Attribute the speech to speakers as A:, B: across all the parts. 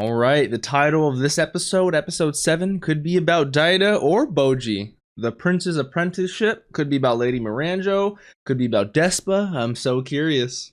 A: All right, the title of this episode, episode 7, could be about Daida or Bojji. The Prince's Apprenticeship could be about Lady Miranjo, could be about Despa. I'm so curious.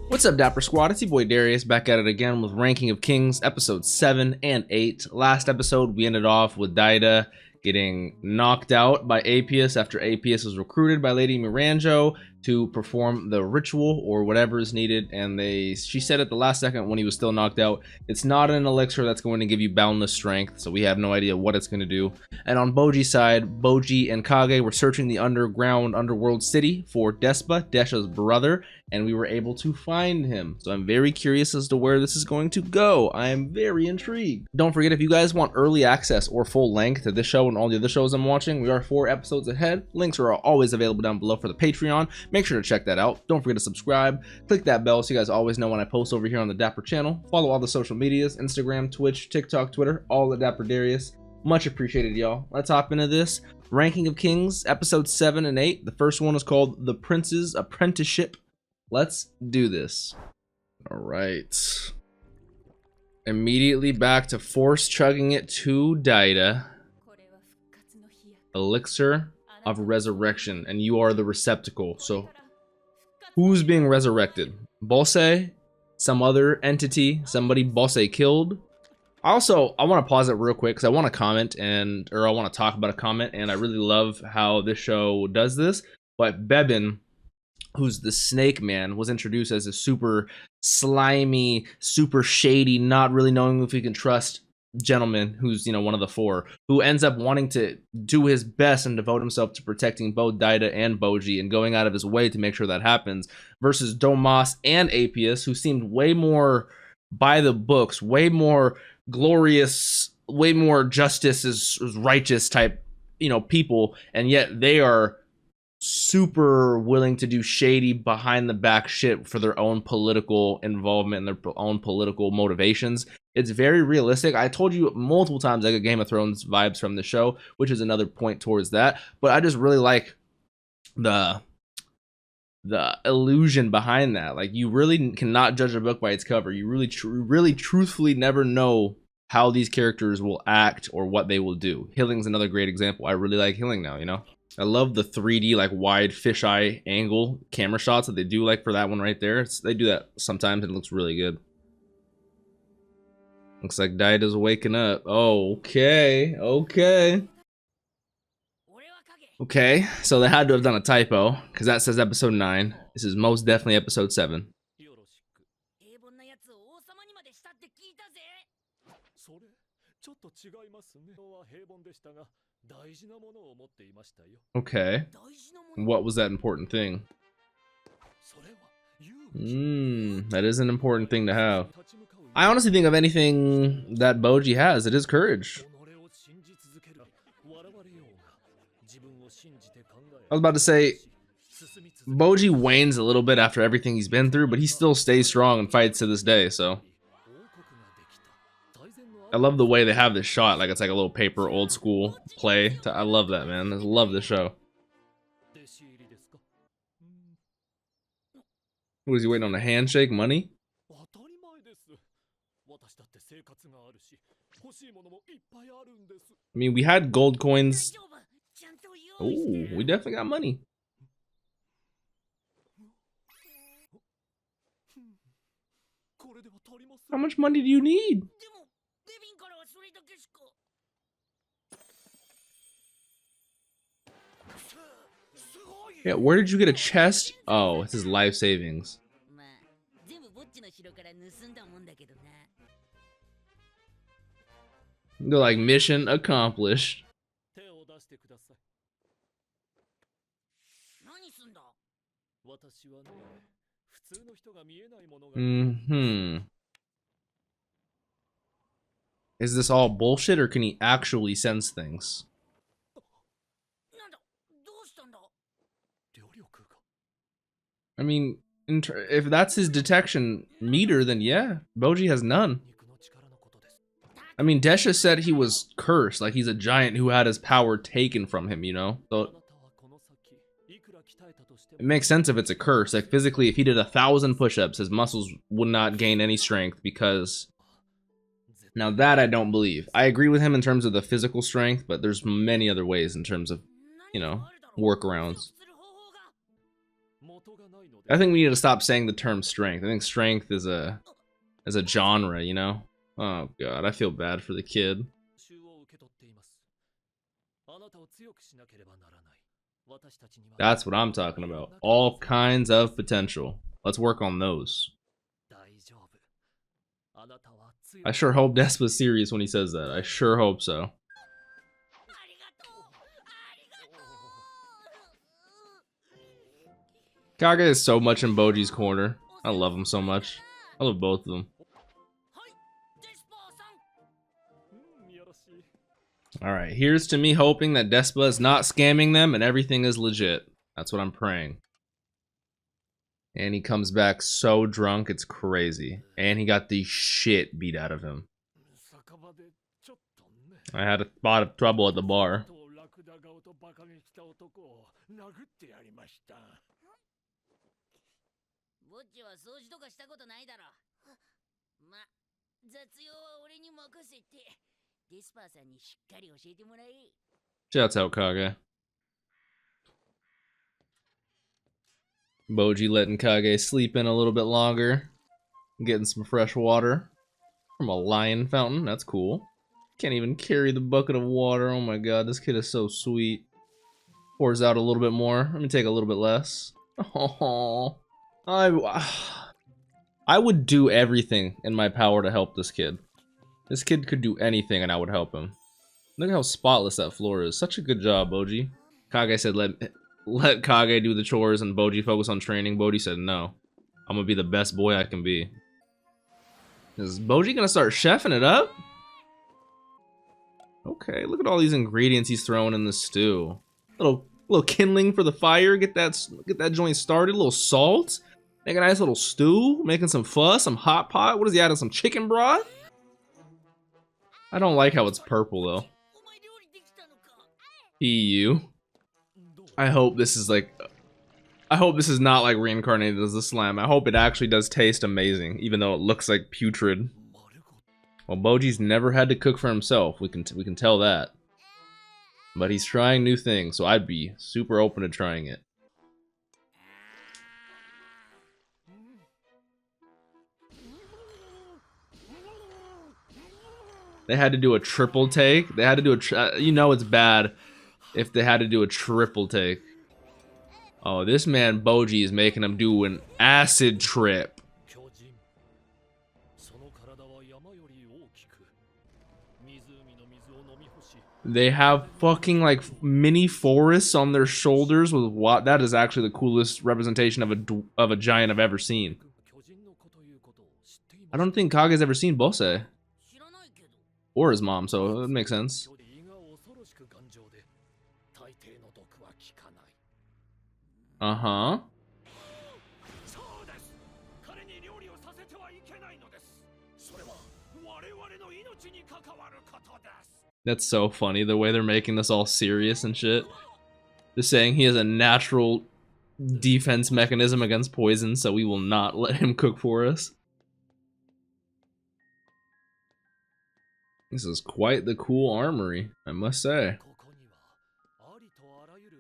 A: What's up, Dapper Squad? It's your boy Darius back at it again with Ranking of Kings, episodes 7 and 8. Last episode, we ended off with Daida getting knocked out by Appius after Appius was recruited by Lady Miranjo to perform the ritual or whatever is needed, and she said at the last second when he was still knocked out, it's not an elixir that's going to give you boundless strength, so we have no idea what it's going to do. And on Bojji's side, Bojji and Kage were searching the underworld city for Despa, Desha's brother, and we were able to find him. So I'm very curious as to where this is going to go. I am very intrigued. Don't forget, if you guys want early access or full length to this show and all the other shows I'm watching, we are 4 episodes ahead. Links are always available down below for the Patreon. Make sure to check that out. Don't forget to subscribe. Click that bell so you guys always know when I post over here on the Dapper channel. Follow all the social medias, Instagram, Twitch, TikTok, Twitter, all at DapperDarius. Much appreciated, y'all. Let's hop into this. Ranking of Kings, episodes 7 and 8. The first one is called The Prince's Apprenticeship. Let's do this. All right. Immediately back to force chugging it to Daida. Elixir of Resurrection, and you are the receptacle. So who's being resurrected? Bosse? Some other entity? Somebody Bosse killed? Also, I want to pause it real quick because I want to comment or I want to talk about a comment, and I really love how this show does this. But Bebin, who's the snake man, was introduced as a super slimy, super shady, not really knowing if we can trust gentleman who's, you know, one of the 4, who ends up wanting to do his best and devote himself to protecting both Daida and Bojji and going out of his way to make sure that happens, versus Dornez and Appius, who seemed way more by the books, way more glorious, way more justice is righteous type, you know, people, and yet they are super willing to do shady behind the back shit for their own political involvement and their own political motivations. It's very realistic. I told you multiple times I get Game of Thrones vibes from the show, which is another point towards that. But I just really like the illusion behind that. Like, you really cannot judge a book by its cover. You really truthfully never know how these characters will act or what they will do. Hiling's another great example. I really like Hiling now, you know? I love the 3D, like, wide fisheye angle camera shots that they do, like, for that one right there. They do that sometimes, and it looks really good. Looks like Daida's waking up. Oh, okay. Okay, so they had to have done a typo, because that says episode 9. This is most definitely episode 7. Okay. What was that important thing? That is an important thing to have. I honestly think of anything that Bojji has, it is courage. I was about to say, Bojji wanes a little bit after everything he's been through, but he still stays strong and fights to this day, so. I love the way they have this shot, like it's like a little paper old school play. I love that, man. I love this show. What is he waiting on, a handshake? Money? I mean, we had gold coins. Oh, we definitely got money. How much money do you need? Yeah, where did you get a chest? Oh, it's his life savings. They're like, mission accomplished. Is this all bullshit, or can he actually sense things? I mean, if that's his detection meter, then yeah, Bojji has none. I mean, Desha said he was cursed, like he's a giant who had his power taken from him, you know? So It makes sense if it's a curse. Like physically, if he did 1,000 push-ups, his muscles would not gain any strength because... Now that I don't believe. I agree with him in terms of the physical strength, but there's many other ways in terms of, you know, workarounds. I think we need to stop saying the term strength. I think strength is a genre, you know? Oh god, I feel bad for the kid. That's what I'm talking about. All kinds of potential. Let's work on those. I sure hope Despa's serious when he says that. I sure hope so. Kage is so much in Bojji's corner. I love him so much. I love both of them. Alright, here's to me hoping that Despa is not scamming them and everything is legit. That's what I'm praying. And he comes back so drunk, it's crazy. And he got the shit beat out of him. I had a spot of trouble at the bar. Shouts out Kage. Bojji letting Kage sleep in a little bit longer. Getting some fresh water from a lion fountain. That's cool. Can't even carry the bucket of water. Oh my god, this kid is so sweet. Pours out a little bit more. Let me take a little bit less. Oh, I would do everything in my power to help this kid. This kid could do anything and I would help him. Look how spotless that floor is. Such a good job, Bojji. Kage said let Kage do the chores and Bojji focus on training. Bojji said no. I'm gonna be the best boy I can be. Is Bojji gonna start chefing it up? Okay, look at all these ingredients he's throwing in the stew. Little kindling for the fire. Get that joint started. A little salt. Make a nice little stew. Making some fuss. Some hot pot. What is he adding? Some chicken broth? I don't like how it's purple though. EU. I hope this is like... I hope this is not like reincarnated as a slime. I hope it actually does taste amazing, even though it looks like putrid. Well, Bojji's never had to cook for himself. We can tell that. But he's trying new things, so I'd be super open to trying it. They had to do a triple take. They had to do a... you know it's bad if they had to do a triple take. Oh, this man Bojji is making him do an acid trip. They have fucking like mini forests on their shoulders with what? That is actually the coolest representation of a giant I've ever seen. I don't think Kage's ever seen Bosse. Or his mom, so it makes sense. Uh-huh. That's so funny, the way they're making this all serious and shit. They're saying he has a natural defense mechanism against poison, so we will not let him cook for us. This is quite the cool armory, I must say.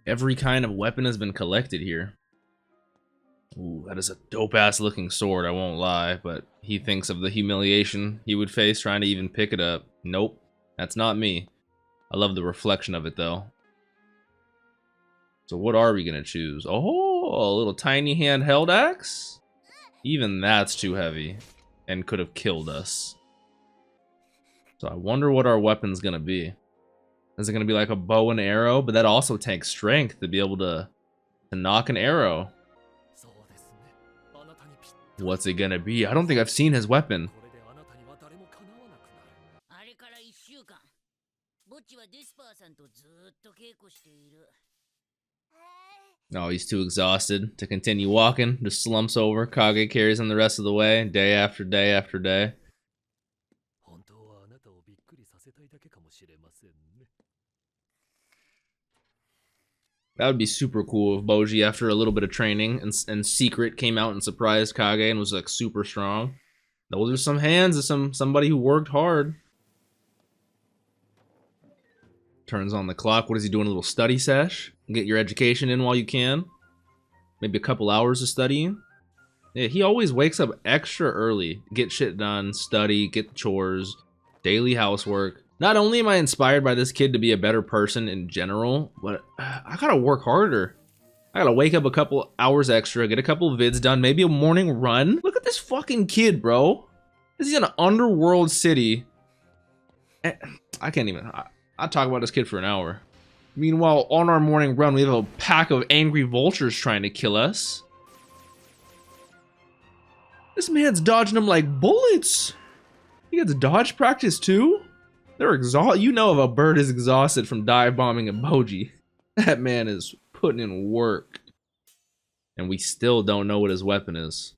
A: Every kind of weapon has been collected here. Ooh, that is a dope-ass looking sword, I won't lie, but he thinks of the humiliation he would face trying to even pick it up. Nope, that's not me. I love the reflection of it, though. So what are we gonna choose? Oh, a little tiny handheld axe? Even that's too heavy and could have killed us. So I wonder what our weapon's gonna be. Is it gonna be like a bow and arrow? But that also takes strength to be able to knock an arrow. What's it gonna be? I don't think I've seen his weapon. Oh, he's too exhausted to continue walking. Just slumps over. Kage carries him the rest of the way, day after day after day. That would be super cool if Bojji, after a little bit of training and secret, came out and surprised Kage and was like super strong. Those are some hands of somebody who worked hard. Turns on the clock. What is he doing? A little study sesh? Get your education in while you can. Maybe a couple hours of studying. Yeah, he always wakes up extra early. Get shit done, study, get the chores, daily housework. Not only am I inspired by this kid to be a better person in general, but I gotta work harder. I gotta wake up a couple hours extra, get a couple of vids done, maybe a morning run. Look at this fucking kid, bro. This is in an underworld city. I can't even... I'll talk about this kid for an hour. Meanwhile, on our morning run, we have a pack of angry vultures trying to kill us. This man's dodging them like bullets. He gets dodge practice too? They're exhausted. You know if a bird is exhausted from dive bombing a Bojji, that man is putting in work. And we still don't know what his weapon is.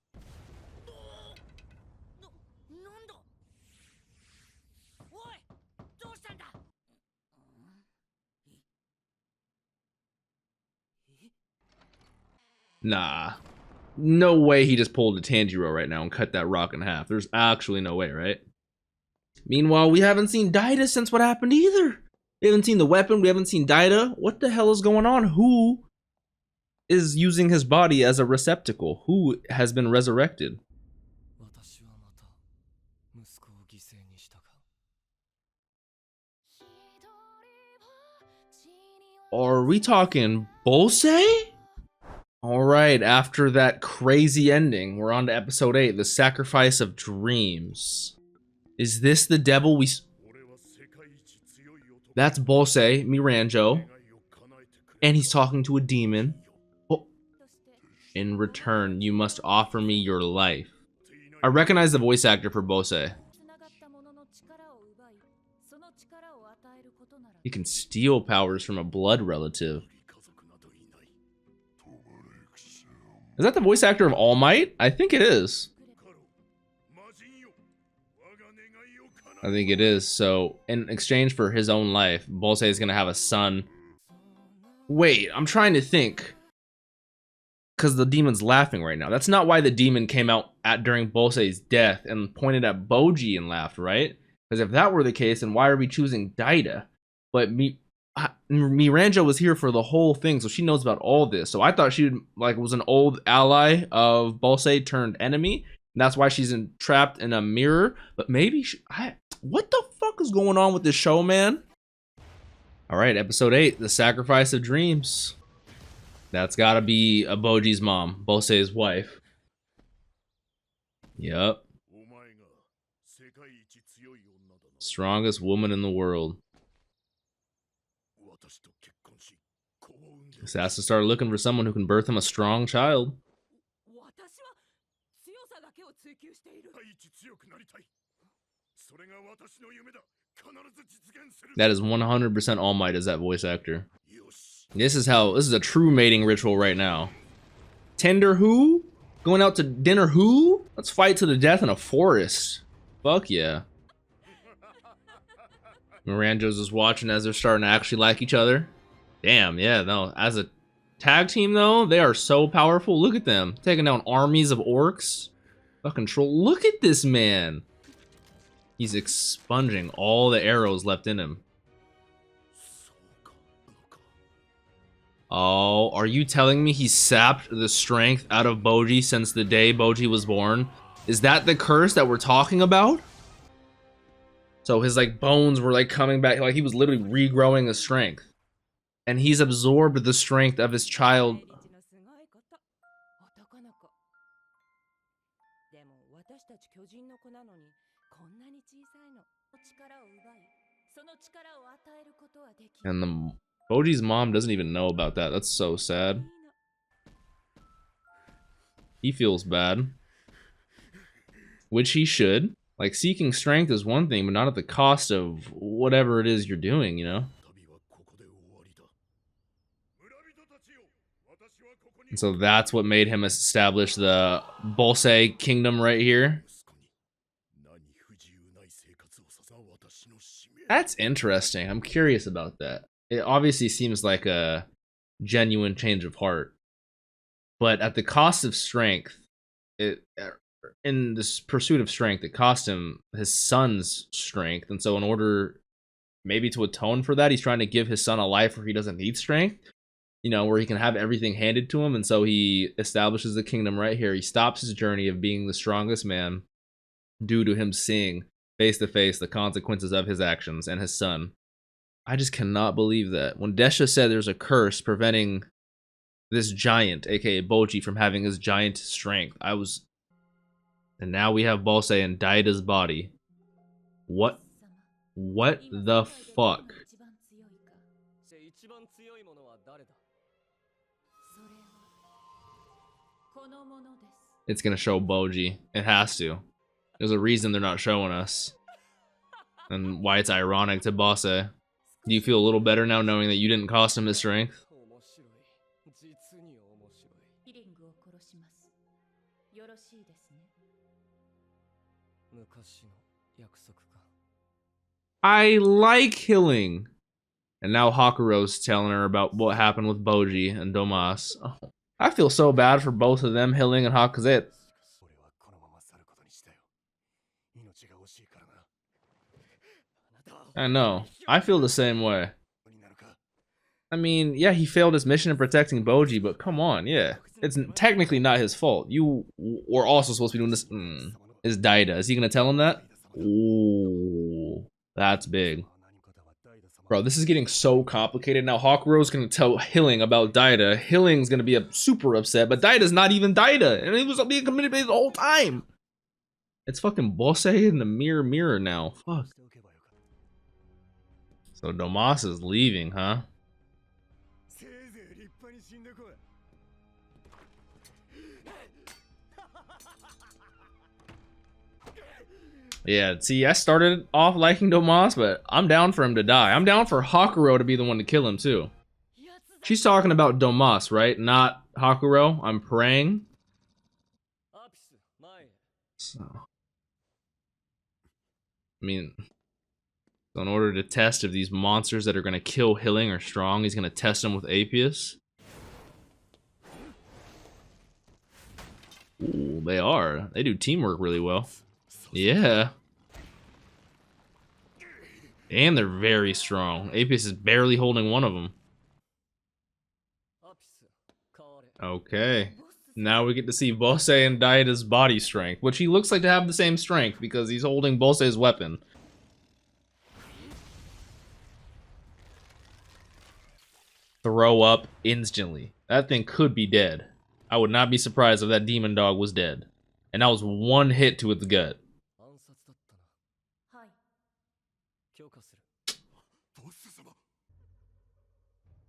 A: Nah. No way he just pulled a Tanjiro right now and cut that rock in half. There's actually no way, right? Meanwhile, we haven't seen Daida since what happened either. We haven't seen the weapon. We haven't seen Daida. What the hell is going on? Who is using his body as a receptacle? Who has been resurrected? Are we talking Bosse? Alright, after that crazy ending, we're on to episode 8, the sacrifice of dreams. Is this the devil we... That's Bosse, Miranjo. And he's talking to a demon. Oh. In return, you must offer me your life. I recognize the voice actor for Bosse. He can steal powers from a blood relative. Is that the voice actor of All Might? I think it is. I think it is. So, in exchange for his own life, Bosse is going to have a son. Wait, I'm trying to think. Because the demon's laughing right now. That's not why the demon came out during Bosse's death and pointed at Bojji and laughed, right? Because if that were the case, then why are we choosing Daida? But Miranjo was here for the whole thing, so she knows about all this. So I thought she was an old ally of Bosse turned enemy. And that's why she's trapped in a mirror. But maybe what the fuck is going on with this show, man? All right, episode 8, the sacrifice of dreams. That's gotta be a Bojji's mom, Bosse's wife. Yup. Strongest woman in the world. Just has to start looking for someone who can birth him a strong child. That is 100% All Might as that voice actor. This is a true mating ritual right now. Tender who? Going out to dinner who? Let's fight to the death in a forest. Fuck yeah. Miranjo's just watching as they're starting to actually like each other. Damn, yeah, no. As a tag team, though, they are so powerful. Look at them. Taking down armies of orcs. Fucking troll. Look at this man. He's expunging all the arrows left in him. Oh, are you telling me he sapped the strength out of Bojji since the day Bojji was born? Is that the curse that we're talking about? So his bones were coming back, he was literally regrowing his strength. And he's absorbed the strength of his child. And the Bojji's mom doesn't even know about that. That's so sad. He feels bad. Which he should. Seeking strength is one thing, but not at the cost of whatever it is you're doing, you know? And so that's what made him establish the Bosse kingdom right here. That's interesting. I'm curious about that. It obviously seems like a genuine change of heart. But at the cost of strength, in this pursuit of strength, it cost him his son's strength. And so in order maybe to atone for that, he's trying to give his son a life where he doesn't need strength, you know, where he can have everything handed to him. And so he establishes the kingdom right here. He stops his journey of being the strongest man due to him seeing face to face the consequences of his actions and his son. I just cannot believe that. When Desha said there's a curse preventing this giant, aka Bojji, from having his giant strength, I was... And now we have Bosse in Daida's body. What the fuck? It's gonna show Bojji. It has to. There's a reason they're not showing us. And why it's ironic to Bosse. Do you feel a little better now knowing that you didn't cost him his strength? I like Hiling. And now Hakuro's telling her about what happened with Bojji and Dornez. Oh, I feel so bad for both of them, Hiling and Haku. I know. I feel the same way. I mean, yeah, he failed his mission in protecting Bojji, but come on, yeah. It's technically not his fault. You were also supposed to be doing this. Is Daida. Is he gonna tell him that? Ooh, that's big. Bro, this is getting so complicated now. Hakuro's gonna tell Hiling about Daida. Hiling's gonna be super upset, but Daida's not even Daida, and he was being committed the whole time. It's fucking Bosse in the mirror now. Fuck. So Dornez is leaving, huh? Yeah, see, I started off liking Dornez, but I'm down for him to die. I'm down for Hakuro to be the one to kill him, too. She's talking about Dornez, right? Not Hakuro. I'm praying. So, I mean, in order to test if these monsters that are going to kill Hiling are strong, he's going to test them with Appius. Ooh, they are. They do teamwork really well. Yeah. And they're very strong. Appius is barely holding one of them. Okay. Now we get to see Bosse and Daida's body strength, which he looks like to have the same strength because he's holding Bosse's weapon. Throw up instantly. That thing could be dead. I would not be surprised if that demon dog was dead. And that was one hit to its gut.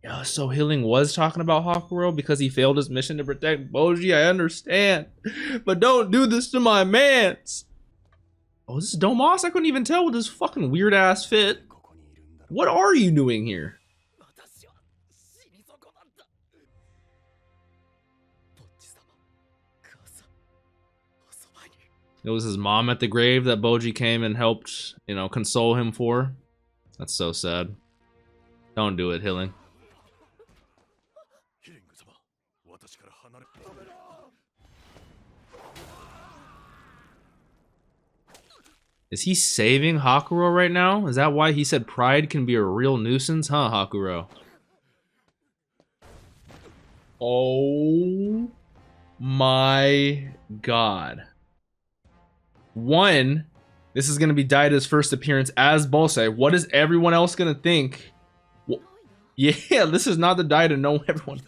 A: Yeah, so Hiling was talking about Hakuro because he failed his mission to protect Bojji. I understand. But don't do this to my mans. Oh, this is Dornez? I couldn't even tell with this fucking weird ass fit. What are you doing here? It was his mom at the grave that Bojji came and helped, you know, console him for. That's so sad. Don't do it, Hiling. Is he saving Hakuro right now? Is that why he said pride can be a real nuisance? Huh, Hakuro? Oh my god. One, this is going to be Daida's first appearance as Bosse. What is everyone else going to think? Well, yeah, this is not the Daida. No, everyone.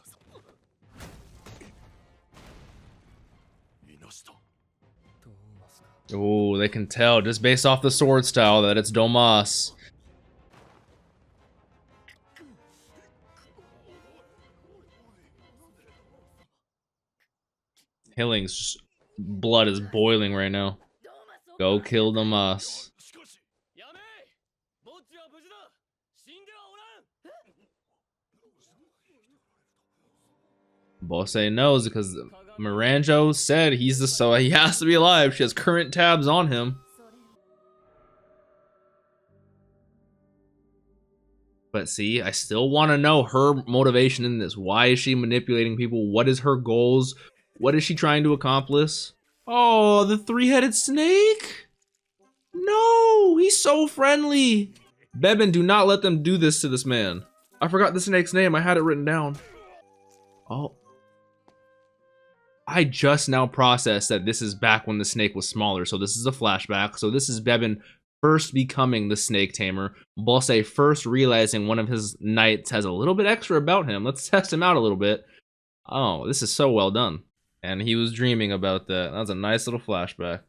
A: Oh, they can tell just based off the sword style that it's Dornez. Hiling's blood is boiling right now. Go kill Dornez. Bosse knows because Miranjo said he has to be alive. She has current tabs on him. But see, I still want to know her motivation in this. Why is she manipulating people? What is her goals? What is she trying to accomplish? Oh, the three-headed snake? No, he's so friendly. Bebin, do not let them do this to this man. I forgot the snake's name. I had it written down. Oh. I just now processed that this is back when the snake was smaller. So this is a flashback. So this is Bebin first becoming the snake tamer. Bosse first realizing one of his knights has a little bit extra about him. Let's test him out a little bit. Oh, this is so well done. And he was dreaming about that. That was a nice little flashback.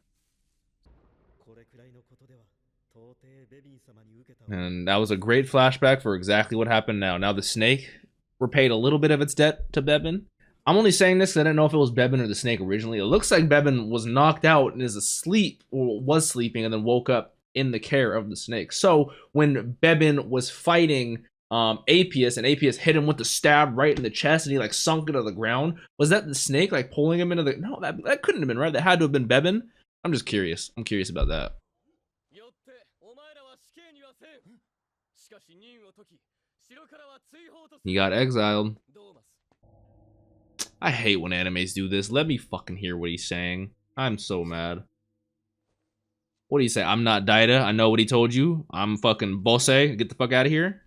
A: And that was a great flashback for exactly what happened now. Now the snake repaid a little bit of its debt to Bebin. I'm only saying this because I didn't know if it was Bebin or the snake originally. It looks like Bebin was knocked out and is asleep, or was sleeping, and then woke up in the care of the snake. So when Bebin was fighting Appius, and Appius hit him with the stab right in the chest, and he like sunk into the ground, was that the snake like pulling him into the... No, that couldn't have been right. That had to have been Bebin. I'm just curious. I'm curious about that. He got exiled. I hate when animes do this. Let me fucking hear what he's saying. I'm so mad. What do you say? I'm not Daida. I know what he told you. I'm fucking Bosse. Get the fuck out of here.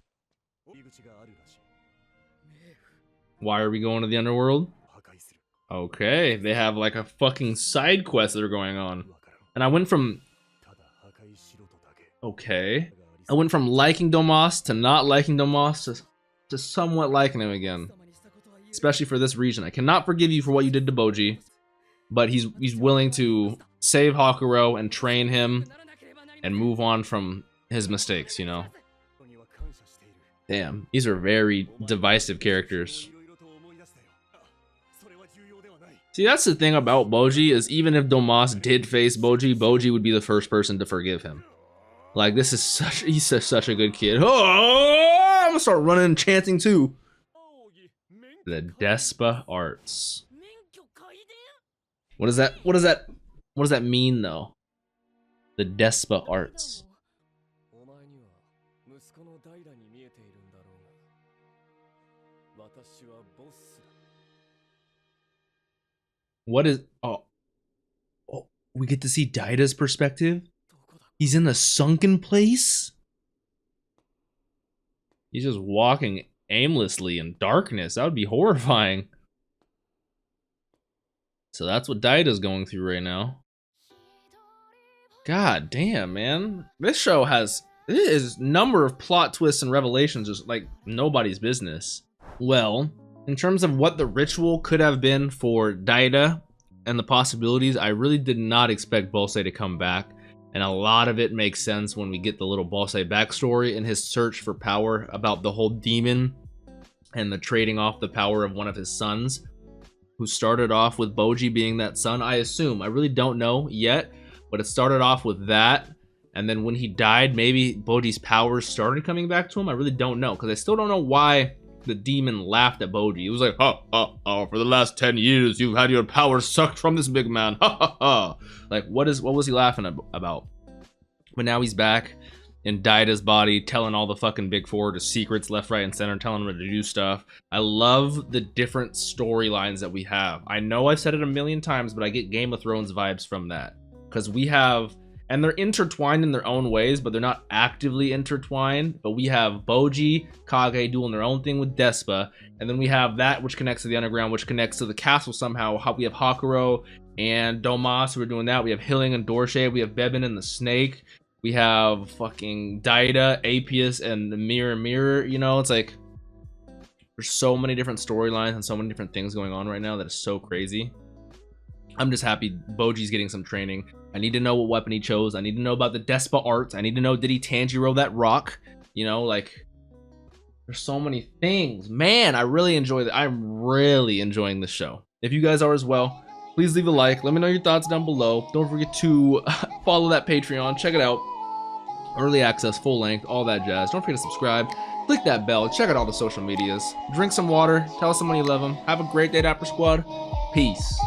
A: Why are we going to the underworld? Okay, they have like a fucking side quest that are going on. And I went from... Okay. I went from liking Dornez to not liking Dornez to somewhat liking him again. Especially for this region. I cannot forgive you for what you did to Bojji, but he's willing to save Haku and train him and move on from his mistakes, you know? Damn, these are very divisive characters. See, that's the thing about Bojji, is even if Dornez did face Bojji, Bojji would be the first person to forgive him. Like, this is he's such a good kid. Oh, I'm gonna start running and chanting too. The Despa Arts. What does that mean though? The Despa Arts. What is... Oh, we get to see Daida's perspective? He's in a sunken place? He's just walking aimlessly in darkness. That would be horrifying. So that's what Daida's going through right now. God damn, man. This show has... This number of plot twists and revelations is like nobody's business. Well, in terms of what the ritual could have been for Daida and the possibilities, I really did not expect Bosse to come back. And a lot of it makes sense when we get the little Bosse backstory and his search for power, about the whole demon and the trading off the power of one of his sons, who started off with Bojji being that son, I assume. I really don't know yet, but it started off with that. And then when he died, maybe Bojji's powers started coming back to him. I really don't know, because I still don't know why the demon laughed at Bojji. It was like, oh, for the last 10 years, you've had your powers sucked from this big man. Like, what was he laughing about? But now he's back in Daida's body, telling all the fucking Big Four his secrets left, right, and center, telling them to do stuff. I love the different storylines that we have. I know I've said it a million times, but I get Game of Thrones vibes from that. Because we have... And they're intertwined in their own ways, but they're not actively intertwined. But we have Bojji, Kage doing their own thing with Despa. And then we have that which connects to the underground, which connects to the castle somehow. We have Haku and Dornez who are doing that. We have Hiling and Dornez. We have Bebin and the Snake. We have fucking Daida, Appius, and the Mirror. You know, it's like... There's so many different storylines and so many different things going on right now that is so crazy. I'm just happy Bojji's getting some training. I need to know what weapon he chose. I need to know about the Despa Arts. I need to know, did he Tanjiro that rock? You know, like, there's so many things. Man, I really enjoy that. I'm really enjoying this show. If you guys are as well, please leave a like. Let me know your thoughts down below. Don't forget to follow that Patreon. Check it out. Early access, full length, all that jazz. Don't forget to subscribe. Click that bell. Check out all the social medias. Drink some water. Tell someone you love them. Have a great day, Dapper Squad. Peace.